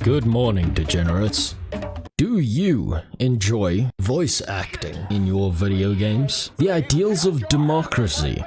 Good morning, degenerates. Do you enjoy voice acting in your video games? The ideals of democracy.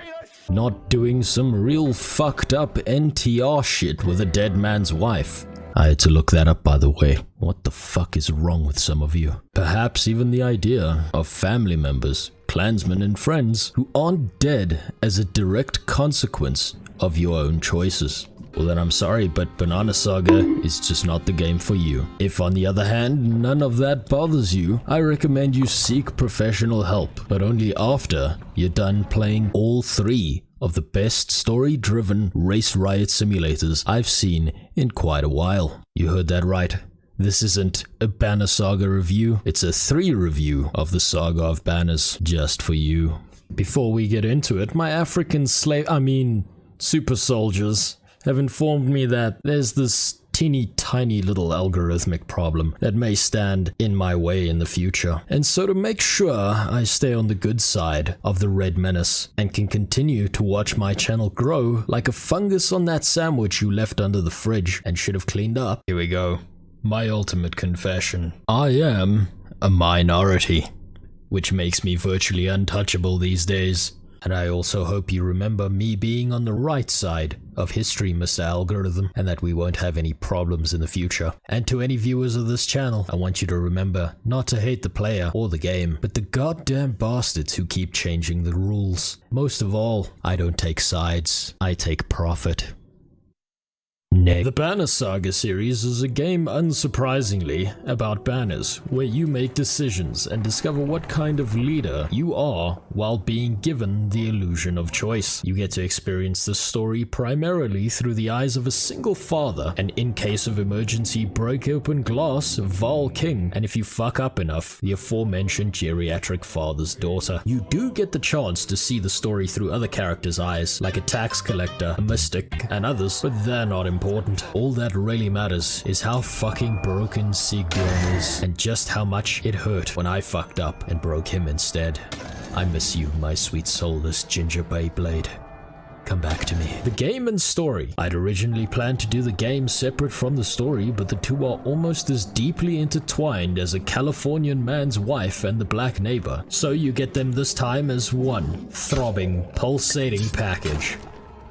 Not doing some real fucked up NTR shit with a dead man's wife. I had to look that up, by the way. What the fuck is wrong with some of you? Perhaps even the idea of family members, clansmen and friends who aren't dead as a direct consequence of your own choices. Well then I'm sorry, but Banana Saga is just not the game for you. If on the other hand, none of that bothers you, I recommend you seek professional help, but only after you're done playing all three of the best story-driven race riot simulators I've seen in quite a while. You heard that right. This isn't a Banner Saga review, it's a 3 review of the Saga of Banners just for you. Before we get into it, my African super soldiers have informed me that there's this teeny tiny little algorithmic problem that may stand in my way in the future. And so to make sure I stay on the good side of the Red Menace and can continue to watch my channel grow like a fungus on that sandwich you left under the fridge and should have cleaned up, here we go. My ultimate confession. I am a minority, which makes me virtually untouchable these days. And I also hope you remember me being on the right side of history, Mr. Algorithm, and that we won't have any problems in the future. And to any viewers of this channel, I want you to remember not to hate the player or the game, but the goddamn bastards who keep changing the rules. Most of all, I don't take sides, I take profit. The Banner Saga series is a game, unsurprisingly, about banners, where you make decisions and discover what kind of leader you are while being given the illusion of choice. You get to experience the story primarily through the eyes of a single father, and in case of emergency, break open glass, Val King, and if you fuck up enough, the aforementioned geriatric father's daughter. You do get the chance to see the story through other characters' eyes, like a tax collector, a mystic, and others, but they're not important. All that really matters is how fucking broken Sigbjorn is, and just how much it hurt when I fucked up and broke him instead. I miss you, my sweet soulless ginger Beyblade. Come back to me. The game and story. I'd originally planned to do the game separate from the story, but the two are almost as deeply intertwined as a Californian man's wife and the black neighbor. So you get them this time as one throbbing, pulsating package.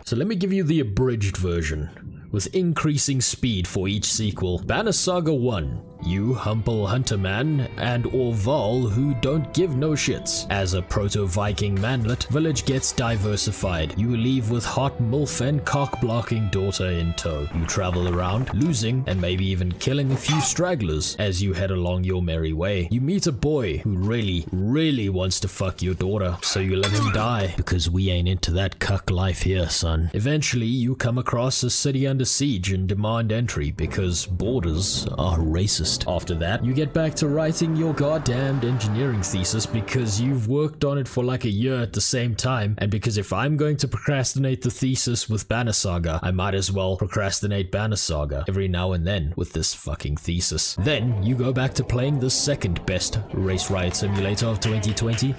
So let me give you the abridged version, with increasing speed for each sequel. Banner Saga 1. You, humble hunter man, and or Val who don't give no shits. As a proto-Viking manlet, village gets diversified. You leave with hot milf and cock-blocking daughter in tow. You travel around, losing and maybe even killing a few stragglers as you head along your merry way. You meet a boy who really wants to fuck your daughter, so you let him die, because we ain't into that cuck life here, son. Eventually, you come across a city under siege and demand entry because borders are racist. After that, you get back to writing your goddamned engineering thesis because you've worked on it for like a year at the same time, and because if I'm going to procrastinate the thesis with Banner Saga, I might as well procrastinate Banner Saga every now and then with this fucking thesis. Then, you go back to playing the second best race riot simulator of 2020,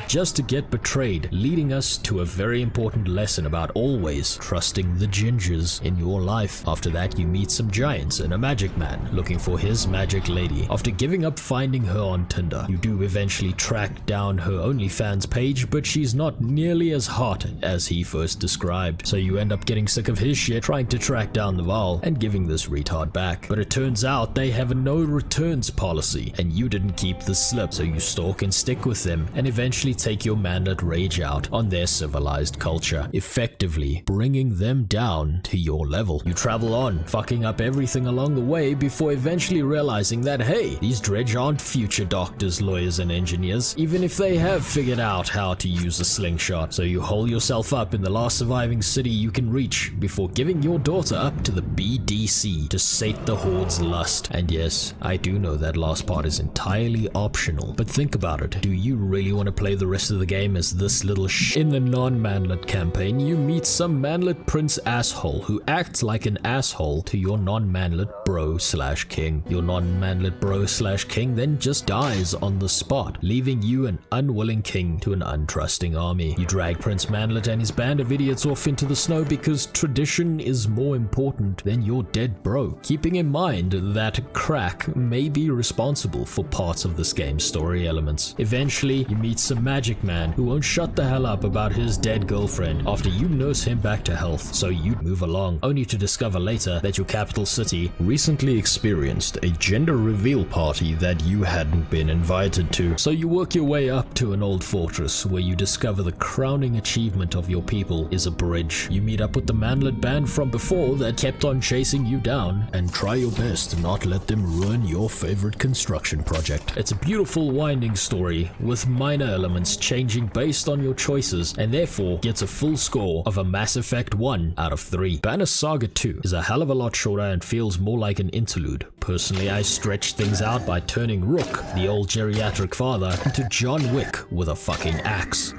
just to get betrayed, leading us to a very important lesson about always trusting the gingers in your life. After that, you meet some giants and a magic man looking for his magic lady. After giving up finding her on Tinder, you do eventually track down her OnlyFans page, but she's not nearly as hot as he first described. So you end up getting sick of his shit, trying to track down the Val and giving this retard back. But it turns out they have a no returns policy, and you didn't keep the slip, so you stalk and stick with them, and eventually take your manlet rage out on their civilized culture, effectively bringing them down to your level. You travel on, fucking up everything along the way before eventually realizing that, hey, these dredge aren't future doctors, lawyers, and engineers, even if they have figured out how to use a slingshot. So you hole yourself up in the last surviving city you can reach before giving your daughter up to the BDC to sate the Horde's lust. And yes, I do know that last part is entirely optional, but think about it. Do you really want to play play the rest of the game as this little In the non-manlet campaign, you meet some manlet prince asshole who acts like an asshole to your non-manlet bro/king. Your non-manlet bro/king then just dies on the spot, leaving you an unwilling king to an untrusting army. You drag Prince Manlet and his band of idiots off into the snow because tradition is more important than your dead bro, keeping in mind that crack may be responsible for parts of this game's story elements. Eventually, you meet some magic man who won't shut the hell up about his dead girlfriend after you nurse him back to health, so you move along, only to discover later that your capital city recently experienced a gender reveal party that you hadn't been invited to. So you work your way up to an old fortress where you discover the crowning achievement of your people is a bridge. You meet up with the manlet band from before that kept on chasing you down and try your best to not let them ruin your favorite construction project. It's a beautiful winding story with minor elements changing based on your choices and therefore gets a full score of a Mass Effect 1 out of 3. Banner Saga 2 is a hell of a lot shorter and feels more like an interlude. Personally, I stretched things out by turning Rook, the old geriatric father, into John Wick with a fucking axe.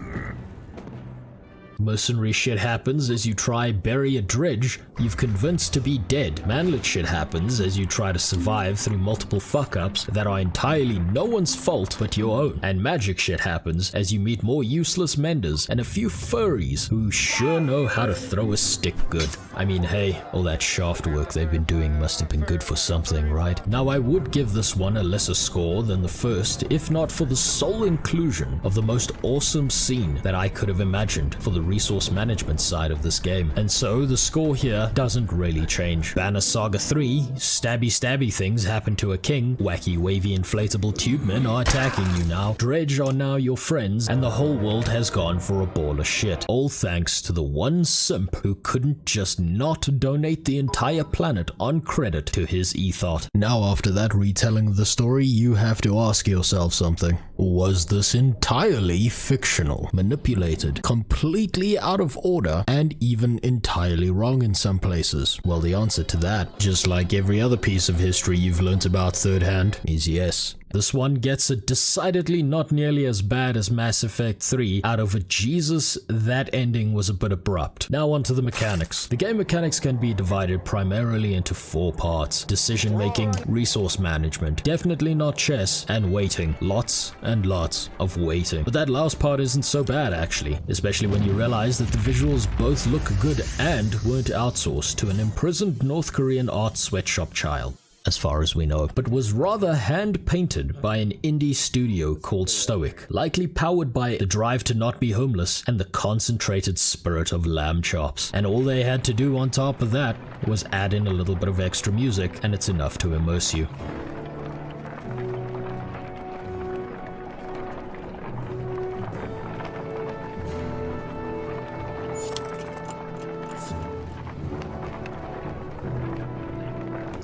Mercenary shit happens as you try bury a dredge you've convinced to be dead. Manlet shit happens as you try to survive through multiple fuck-ups that are entirely no one's fault but your own. And magic shit happens as you meet more useless menders and a few furries who sure know how to throw a stick good. I mean, hey, all that shaft work they've been doing must have been good for something, right? Now, I would give this one a lesser score than the first, if not for the sole inclusion of the most awesome scene that I could have imagined for the resource management side of this game. And so the score here doesn't really change. Banner Saga 3, stabby things happen to a king, wacky wavy inflatable tube men are attacking you now, Dredge are now your friends, and the whole world has gone for a ball of shit. All thanks to the one simp who couldn't just not donate the entire planet on credit to his ethos. Now after that retelling of the story, you have to ask yourself something. Was this entirely fictional, manipulated, completely out of order, and even entirely wrong in some places? Well, the answer to that, just like every other piece of history you've learnt about third hand, is yes. This one gets a decidedly not nearly as bad as Mass Effect 3 out of a Jesus, that ending was a bit abrupt. Now onto the mechanics. The game mechanics can be divided primarily into 4 parts: decision making, resource management, definitely not chess, and waiting. Lots and lots of waiting. But that last part isn't so bad actually, especially when you realize that the visuals both look good and weren't outsourced to an imprisoned North Korean art sweatshop child, as far as we know, but was rather hand-painted by an indie studio called Stoic, likely powered by the drive to not be homeless and the concentrated spirit of lamb chops. And all they had to do on top of that was add in a little bit of extra music, and it's enough to immerse you.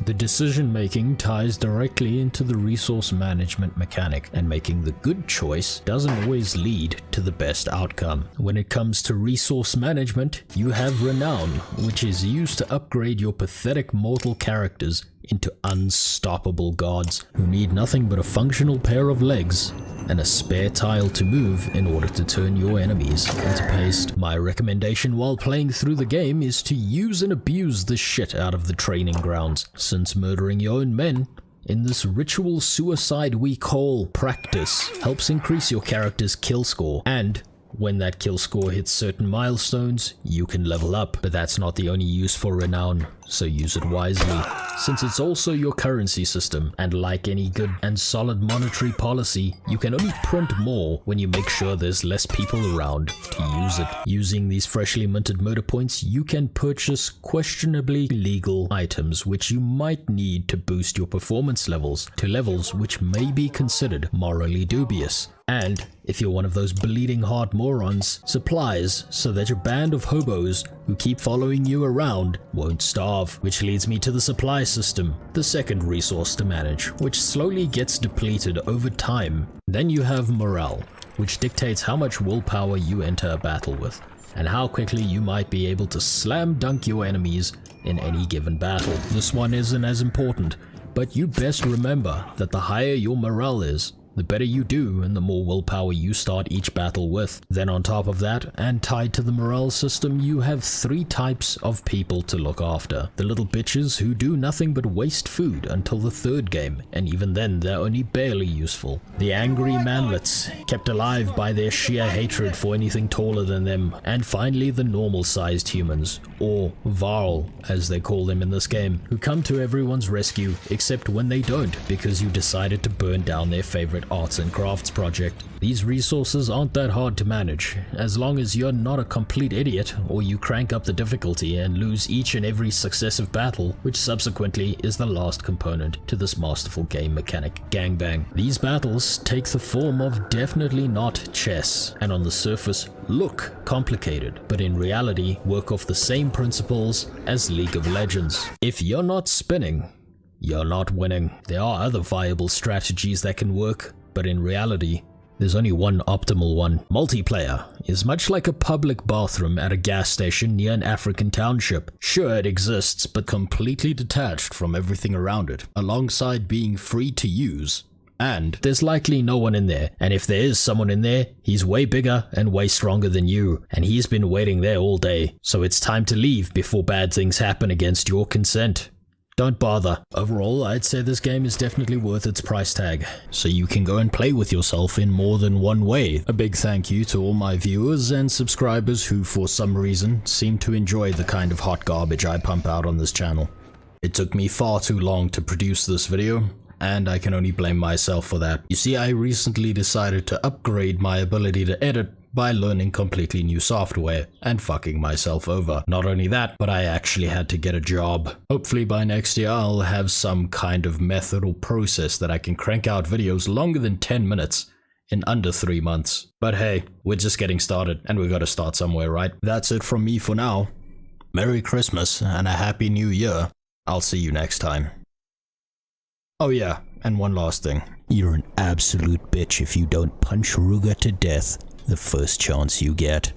The decision-making ties directly into the resource management mechanic, and making the good choice doesn't always lead to the best outcome. When it comes to resource management, you have Renown, which is used to upgrade your pathetic mortal characters into unstoppable gods who need nothing but a functional pair of legs and a spare tile to move in order to turn your enemies into paste. My recommendation while playing through the game is to use and abuse the shit out of the training grounds, since murdering your own men in this ritual suicide we call practice helps increase your character's kill score, and when that kill score hits certain milestones, you can level up. But that's not the only use for Renown, so use it wisely, since it's also your currency system, and like any good and solid monetary policy, you can only print more when you make sure there's less people around to use it. Using these freshly minted murder points, you can purchase questionably legal items which you might need to boost your performance levels to levels which may be considered morally dubious. And, if you're one of those bleeding heart morons, supplies so that your band of hobos who keep following you around won't starve. Which leads me to the supply system, the second resource to manage, which slowly gets depleted over time. Then you have morale, which dictates how much willpower you enter a battle with, and how quickly you might be able to slam dunk your enemies in any given battle. This one isn't as important, but you best remember that the higher your morale is, the better you do and the more willpower you start each battle with. Then on top of that, and tied to the morale system, you have 3 types of people to look after. The little bitches who do nothing but waste food until the 3rd game, and even then they're only barely useful. The angry manlets, kept alive by their sheer hatred for anything taller than them. And finally the normal-sized humans, or Varl as they call them in this game, who come to everyone's rescue except when they don't because you decided to burn down their favorite arts and crafts project. These resources aren't that hard to manage, as long as you're not a complete idiot or you crank up the difficulty and lose each and every successive battle, which subsequently is the last component to this masterful game mechanic, gangbang. These battles take the form of definitely not chess, and on the surface look complicated, but in reality work off the same principles as League of Legends. If you're not spinning, you're not winning. There are other viable strategies that can work, but in reality, there's only one optimal one. Multiplayer is much like a public bathroom at a gas station near an African township. Sure, it exists, but completely detached from everything around it, alongside being free to use. And there's likely no one in there, and if there is someone in there, he's way bigger and way stronger than you, and he's been waiting there all day, so it's time to leave before bad things happen against your consent. Don't bother. Overall, I'd say this game is definitely worth its price tag, so you can go and play with yourself in more than one way. A big thank you to all my viewers and subscribers who for some reason seem to enjoy the kind of hot garbage I pump out on this channel. It took me far too long to produce this video, and I can only blame myself for that. You see, I recently decided to upgrade my ability to edit by learning completely new software and fucking myself over. Not only that, but I actually had to get a job. Hopefully by next year I'll have some kind of method or process that I can crank out videos longer than 10 minutes in under 3 months. But hey, we're just getting started and we gotta start somewhere, right? That's it from me for now. Merry Christmas and a Happy New Year. I'll see you next time. Oh yeah, and one last thing. You're an absolute bitch if you don't punch Ruga to death the first chance you get.